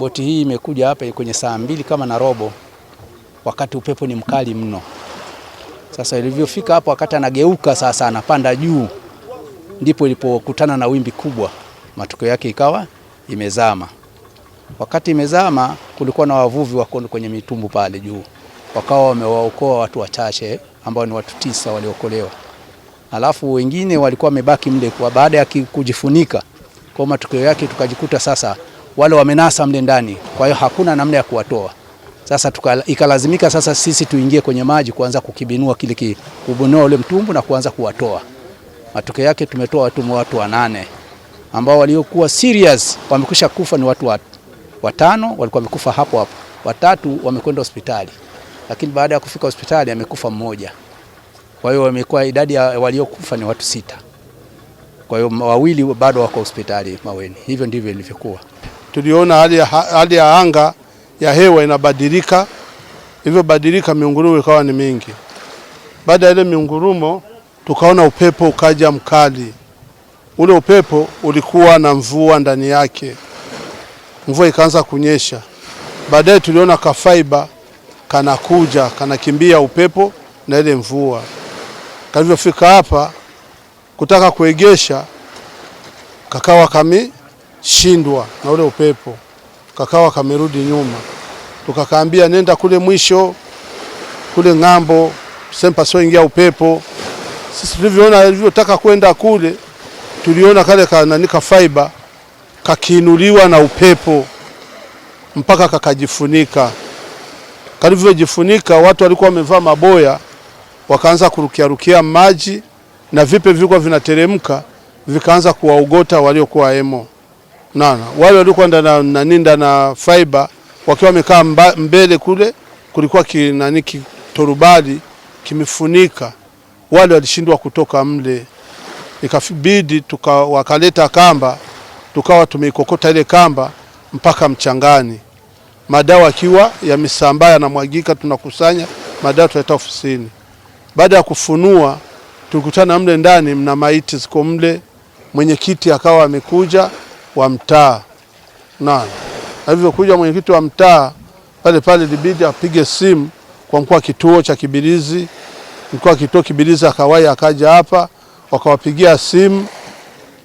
Boti hii imekuja hapa kwenye saa 2 kama na robo, wakati upepo ni mkali mno. Sasa ilivyofika hapo, wakati anageuka sasa anapanda juu, ndipo ilipokutana na wimbi kubwa, matokeo yake ikawa imezama. Wakati imezama, kulikuwa na wavuvi wako kwenye mitumbu pale juu, wakawa wamewaokoa watu wachache ambao ni watu 9 waliokolewa. Alafu wengine walikuwa wamebaki mle kwa baada ya kujifunika. Kwa matokeo yake tukajikuta sasa wale wamenasa mle ndani, kwa hiyo hakuna namna ya kuwatoa. Sasa ikalazimika sasa sisi tuingie kwenye maji kuanza kukibinua kubunua ule mtumbu na kuanza kuwatoa. Matokeo yake tumetoa watu 8 ambao waliokuwa serious wamekwisha kufa ni watu 5 walikuwa wamekufa hapo hapo. 3 wamekwenda hospitali. Lakini baada ya kufika hospitali amekufa mmoja. Kwa hiyo wamekuwa idadi ya waliokufa ni watu 6. Kwa hiyo 2 bado wako hospitali Maweni. Hivyo ndivyo ilivyokuwa. Tuliona hali ya anga ya hewa inabadilika. Hivyo badilika, miungurumo ikawa ni mingi. Baada ya ile miungurumo tukaona upepo ukaja mkali. Ule upepo ulikuwa na mvua ndani yake. Mvua ikaanza kunyesha. Baadaye tuliona kafaiba kanakuja, kanakimbia upepo na ile mvua. Kalivyofika hapa kutaka kuegesha, kakawa kameshindwa na ule upepo, kakawa kamerudi nyuma. Tukakaambia nenda kule mwisho, kule ng'ambo, sempa sio ingia upepo. Sisi tulivyotaka kwenda kule, tuliona kale kananika fiber kakiinuliwa na upepo mpaka kakajifunika. Kalivyojifunika, watu walikuwa wamevaa maboya, wakaanza kurukia maji na vipe vilikuwa vinateremka vikaanza kuwaogota waliokuwa emo. Wale walikuwa na fiber wakiwa wamekaa mbele kule, kulikuwa torubali kimefunika. Wale walishindwa kutoka mle. Ikabidi wakaleta kamba, tukawa tumeikokota ile kamba mpaka mchangani. Madawa akiwa yamesambaa yanamwagika, tunakusanya madawa tuleta ofisini. Baada ya kufunua, tulikutana mle ndani mna maiti ziko mle. Mwenyekiti akawa amekuja wa mtaa. Alivyokuja mwenyekiti wa mtaa, pale libidi apige simu kwa mkuu wa kituo cha Kibirizi. Mkuu wa kituo Kibirizi akaja hapa, wakawapigia simu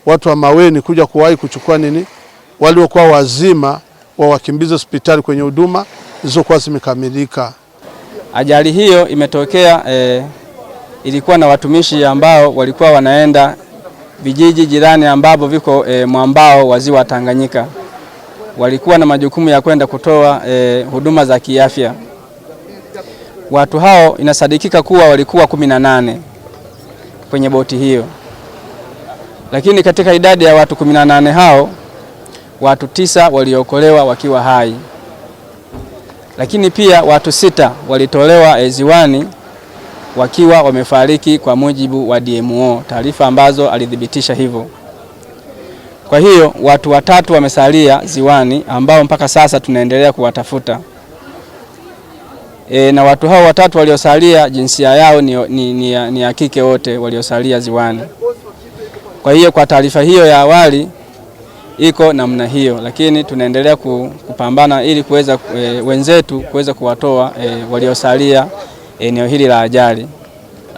watu wa Maweni kuja kuwahi kuchukua waliokuwa wazima wakimbize hospitali kwenye huduma zilizokuwa zimekamilika. Ajali hiyo imetokea ilikuwa na watumishi ambao walikuwa wanaenda vijiji jirani ambavyo viko mwambao wa ziwa Tanganyika. Walikuwa na majukumu ya kwenda kutoa huduma za kiafya. Watu hao inasadikika kuwa walikuwa 18 kwenye boti hiyo. Lakini katika idadi ya watu 18 hao, watu 9 waliokolewa wakiwa hai. Lakini pia watu 6 walitolewa ziwani wakiwa wamefariki kwa mujibu wa DMO, taarifa ambazo alidhibitisha hivyo. Kwa hiyo watu 3 wamesalia ziwani ambao mpaka sasa tunaendelea kuwatafuta. Na watu hao 3 waliosalia jinsia yao ni ya kike wote waliosalia ziwani. Kwa hiyo kwa taarifa hiyo ya awali iko namna hiyo, lakini tunaendelea kupambana ili kuweza wenzetu kuweza kuwatoa waliosalia eneo hili la ajali.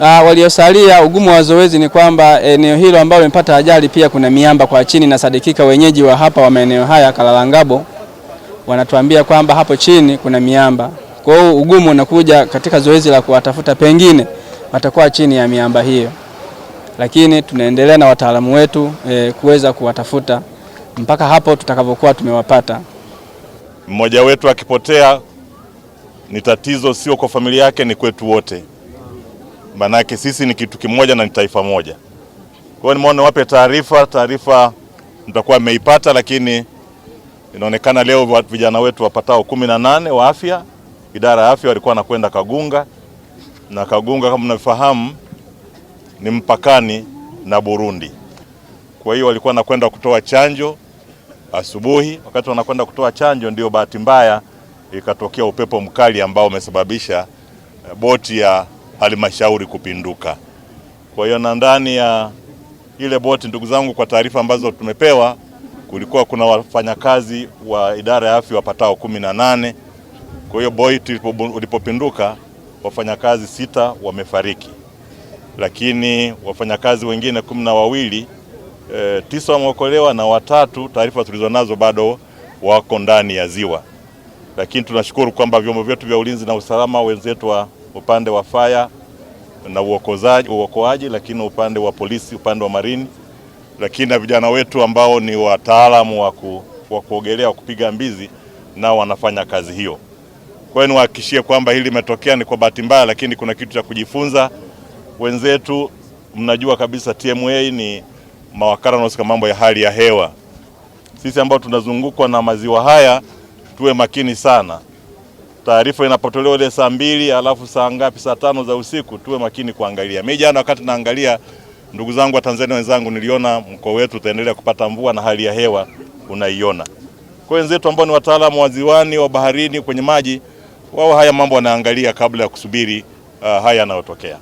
Waliosalia, ugumu wa zoezi ni kwamba eneo hilo ambalo limepata ajali pia kuna miamba kwa chini, na sadikika wenyeji wa hapa wa maeneo haya Kalalangabo wanatuambia kwamba hapo chini kuna miamba. Kwa hiyo ugumu unakuja katika zoezi la kuwatafuta, pengine watakuwa chini ya miamba hiyo. Lakini tunaendelea na wataalamu wetu kuweza kuwatafuta mpaka hapo tutakavyokuwa tumewapata. Mmoja wetu akipotea ni tatizo, sio kwa familia yake, ni kwetu wote. Manake sisi ni kitu kimoja na ni taifa moja. Kwa hiyo nimeona wape taarifa mtakuwa mmeipata, lakini inaonekana leo vijana wetu wapatao 18 wa afya, idara ya afya walikuwa wanakwenda Kagunga, na Kagunga kama mnafahamu ni mpakani na Burundi. Kwa hiyo walikuwa wanakwenda kutoa chanjo asubuhi. Wakati wanakwenda kutoa chanjo, ndio bahati mbaya ikatokea upepo mkali ambao umesababisha boti ya halmashauri kupinduka. Kwa hiyo na ndani ya ile boti, ndugu zangu, kwa taarifa ambazo tumepewa, kulikuwa kuna wafanyakazi wa idara ya afya wapatao 18. Kwa hiyo Bolt ulipopinduka wafanyakazi 6 wamefariki, lakini wafanyakazi wengine 12, 9 wameokolewa na 3 taarifa tulizonazo bado wako ndani ya ziwa. Lakini tunashukuru kwamba vyombo vyetu vya ulinzi na usalama, wenzetu wa upande wa fire na uokoaji, lakini upande wa polisi, upande wa marini, lakini na vijana wetu ambao ni wataalamu wa kuogelea, wa kupiga mbizi, nao wanafanya kazi hiyo. Kwa hiyo niwahakikishie kwamba hili limetokea ni kwa bahati mbaya, lakini kuna kitu cha kujifunza. Wenzetu mnajua kabisa TMA ni mawakala wanaohusika mambo ya hali ya hewa. Sisi ambao tunazungukwa na maziwa haya tuwe makini sana. Taarifa inapotolewa ile saa 2 alafu saa ngapi, saa 5 za usiku, tuwe makini kuangalia. Mimi jana wakati naangalia, ndugu zangu wa Tanzania wenzangu, niliona mkoa wetu utaendelea kupata mvua na hali ya hewa unaiona. Kwa wenzetu ambao ni wataalamu wa ziwani, wa baharini, kwenye maji, wao haya mambo wanaangalia kabla ya kusubiri haya yanayotokea.